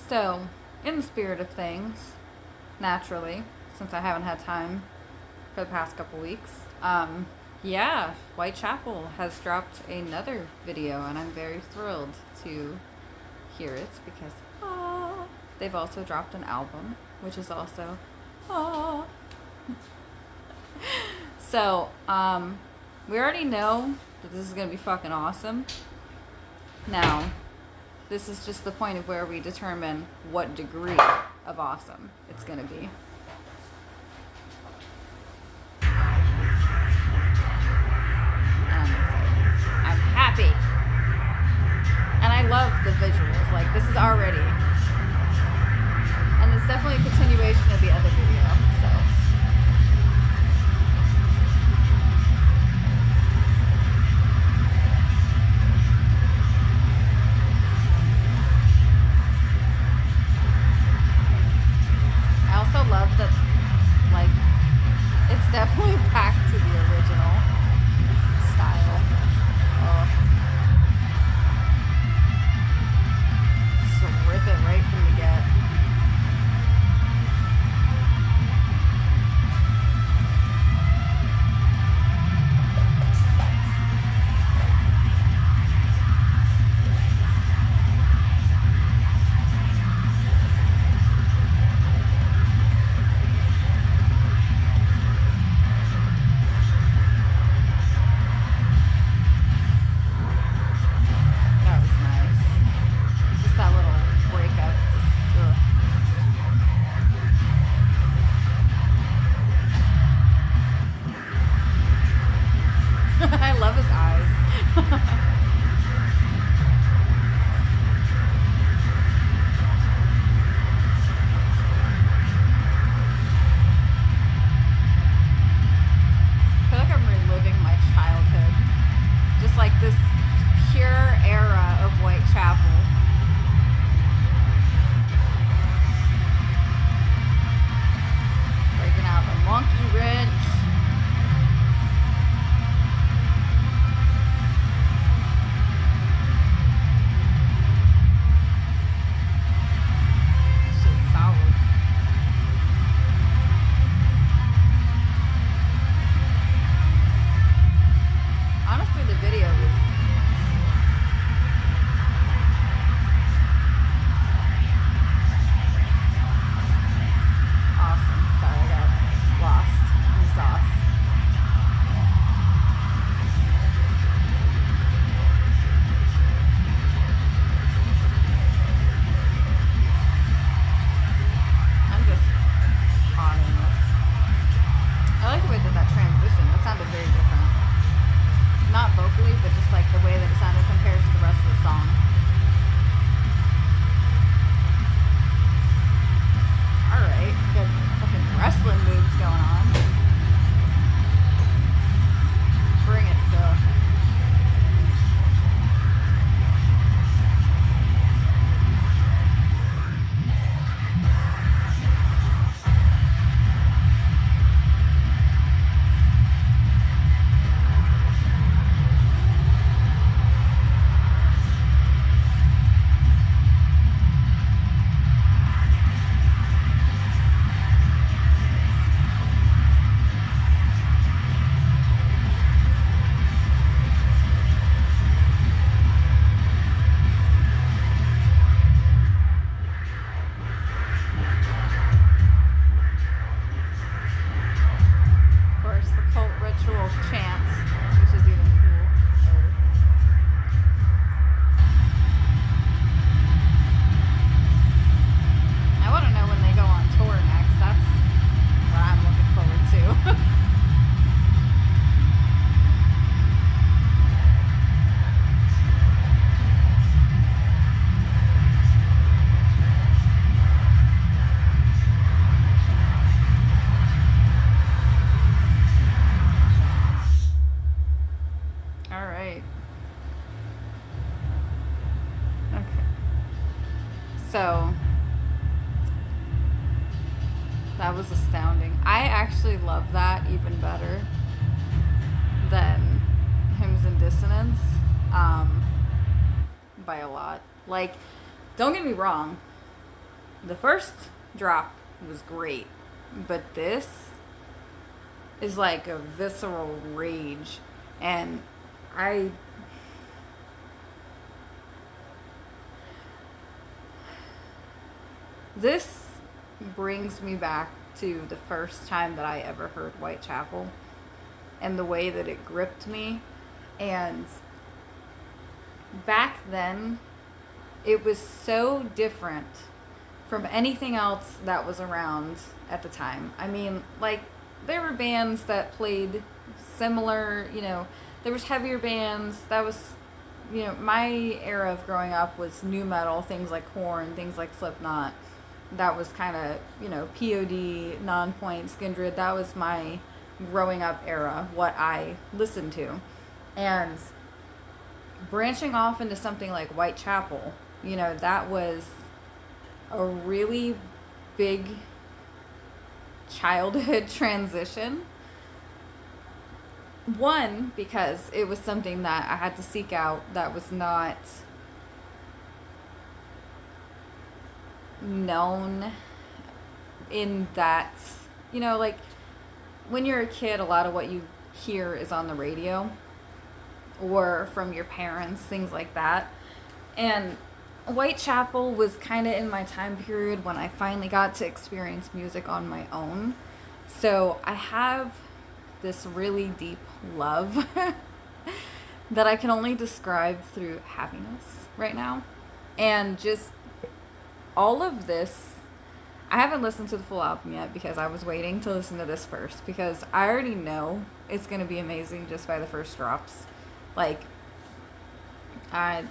So, in the spirit of things, naturally, since I haven't had time for the past couple weeks, yeah, Whitechapel has dropped another video, and I'm very thrilled to hear it because, they've also dropped an album, which is also, So, we already know that this is going to be fucking awesome. Now, this is just the point of where we determine what degree of awesome it's going to be. And I'm excited. I'm happy. And I love the visuals. Like, this is already. And it's definitely a continuation of the other video, so. I also love that, like, it's definitely back to the original style. Oh. Just rip it right from the get. That was nice. Just that little breakup. I love his eyes. I feel like I'm reliving my childhood. Just like this pure era of Whitechapel. Breaking out the monkey wrench. Shit's solid. Honestly, the video was awesome. Sorry, I got lost in the sauce. I'm just hot in this. I like the way that transition. That sounded very different. Not vocally, but just like the way that it sounded compared to the rest of the song. Alright, good fucking wrestling moves going on. Bring it, Phil. Of course, the cult ritual chants, which is even cool. I want to know when they go on tour next. That's what I'm looking forward to. All right. Okay. So, that was astounding. I actually love that even better than Hymns and Dissonance, by a lot. Like, don't get me wrong, The first drop was great, but this is like a visceral rage, and I this brings me back to the first time that I ever heard Whitechapel and the way that it gripped me. And back then, it was so different from anything else that was around at the time. I mean, like, there were bands that played similar, there was heavier bands. That was, my era of growing up was nu metal, things like Korn, things like Slipknot. That was kind of, POD, Non-Point, Skindred. That was my growing up era, what I listened to. And branching off into something like Whitechapel, that was a really big childhood transition. One, because it was something that I had to seek out that was not known in that, like when you're a kid, a lot of what you hear is on the radio or from your parents, things like that. And Whitechapel was kind of in my time period when I finally got to experience music on my own. So I have this really deep love that I can only describe through happiness right now. And just all of this, I haven't listened to the full album yet because I was waiting to listen to this first, because I already know it's going to be amazing just by the first drops. Like, I'm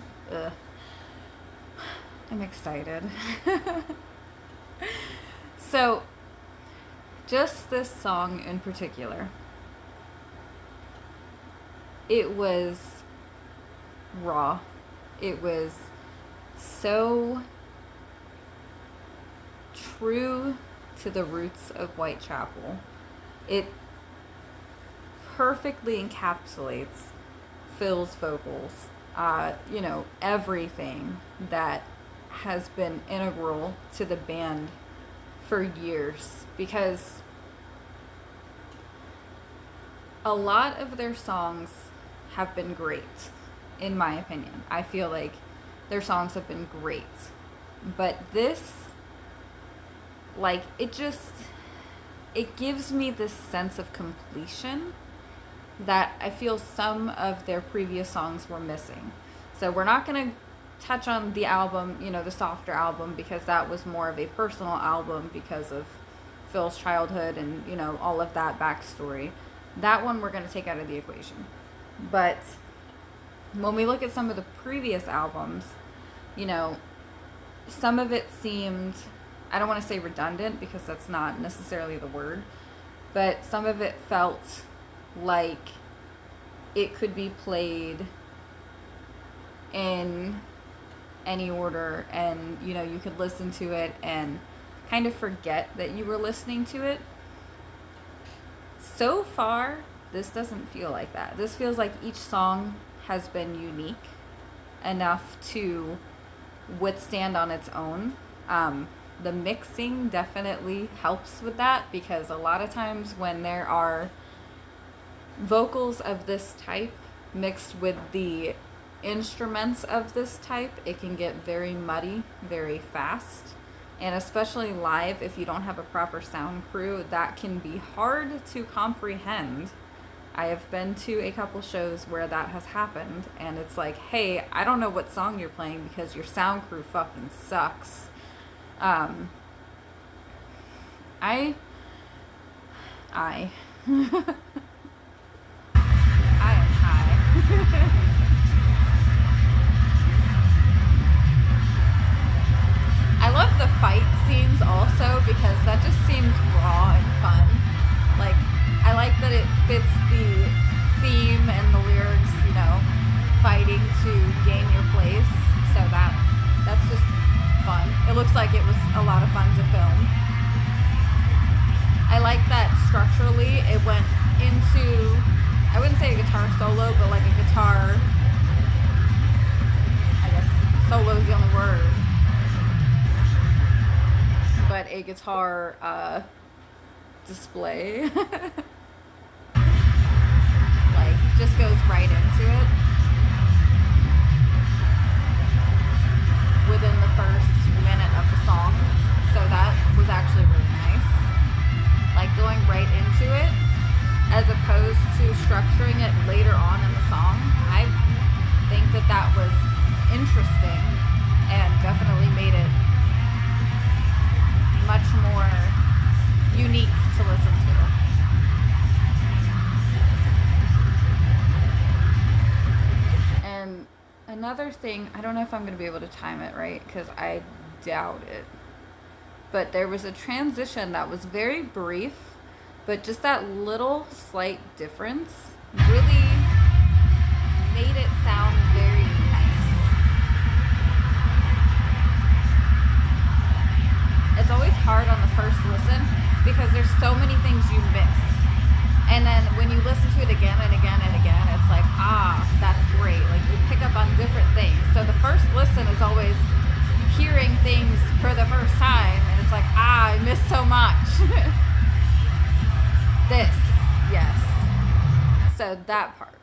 excited. So, just this song in particular, it was raw. It was so true to the roots of Whitechapel. It perfectly encapsulates Phil's vocals, everything that has been integral to the band for years, because a lot of their songs have been great, in my opinion. I feel like their songs have been great, but this, like, it gives me this sense of completion that I feel some of their previous songs were missing. So we're not going to touch on the album, the softer album, because that was more of a personal album because of Phil's childhood and, all of that backstory. That one we're going to take out of the equation. But when we look at some of the previous albums, some of it seemed, I don't want to say redundant because that's not necessarily the word, but some of it felt like it could be played in any order, and you could listen to it and kind of forget that you were listening to it. So far, this doesn't feel like that. This feels like each song has been unique enough to withstand on its own. The mixing definitely helps with that, because a lot of times when there are vocals of this type mixed with the instruments of this type, it can get very muddy very fast. And especially live, if you don't have a proper sound crew, that can be hard to comprehend. I have been to a couple shows where that has happened, and it's like, hey, I don't know what song you're playing because your sound crew fucking sucks. I am high. I love the fight scenes also, because that just seems raw and fun. Like, I like that it fits the theme and the lyrics, fighting to gain your place. So that's just fun. It looks like it was a lot of fun to film. I like that structurally it went into, I wouldn't say a guitar solo, but like a guitar, I guess solo is the only word. but a guitar display. Like, just goes right into it within the first minute of the song. So that was actually really nice. Like, going right into it as opposed to structuring it later on in the song. I think that that was interesting and definitely made it much more unique to listen to. And another thing, I don't know if I'm going to be able to time it right, because I doubt it, but there was a transition that was very brief, but just that little slight difference really made it sound very nice. It's always hard on the first listen because there's so many things you miss. And then when you listen to it again and again and again, it's like, that's great. Like, you pick up on different things. So the first listen is always hearing things for the first time, and it's like, I missed so much. This, yes. So that part.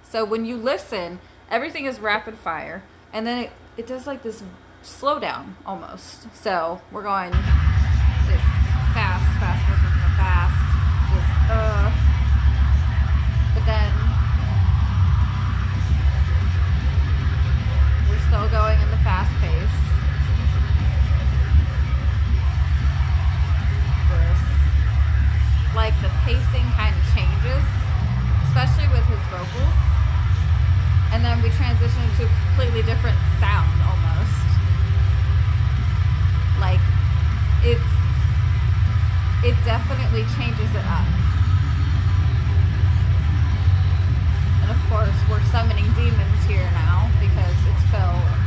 So when you listen, everything is rapid fire, and then it does like this slowdown almost. So we're going just fast, just but then we're still going in the fast pace. Like, the pacing kind of changes, especially with his vocals, and then we transition to a completely different sound almost. Like, it definitely changes it up. And of course, we're summoning demons here now because it's Phil, and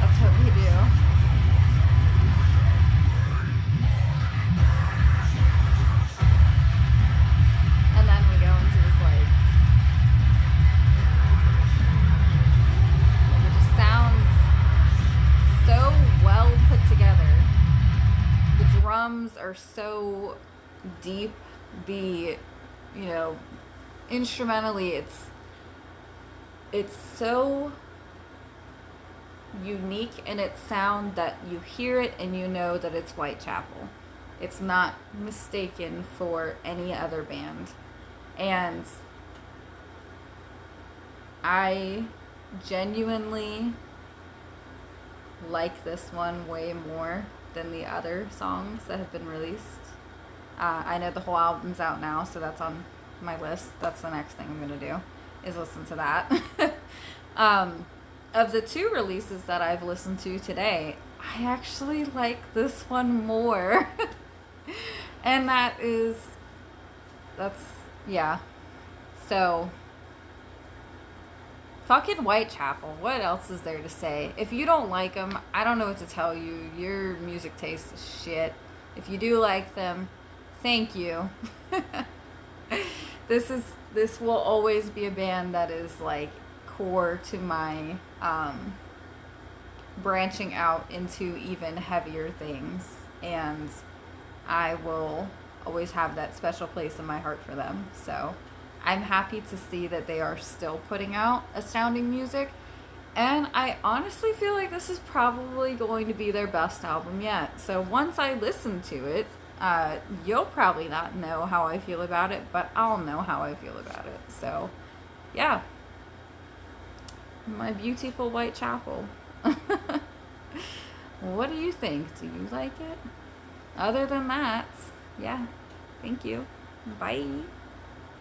that's what we do. And then we go into this, like it just sounds so well put together. The drums are so deep. Instrumentally, it's so unique in its sound that you hear it and you know that it's Whitechapel. It's not mistaken for any other band. And I genuinely like this one way more than the other songs that have been released. I know the whole album's out now, so that's on my list. That's the next thing I'm going to do, is listen to that. Of the two releases that I've listened to today, I actually like this one more. And yeah. So, fucking Whitechapel. What else is there to say? If you don't like them, I don't know what to tell you. Your music taste is shit. If you do like them, thank you. This will always be a band that is, like, core to my branching out into even heavier things, and I will always have that special place in my heart for them. So I'm happy to see that they are still putting out astounding music, and I honestly feel like this is probably going to be their best album yet. So once I listen to it, you'll probably not know how I feel about it, but I'll know how I feel about it. So yeah, my beautiful Whitechapel. What do you think? Do you like it? Other than that, yeah, thank you. Bye.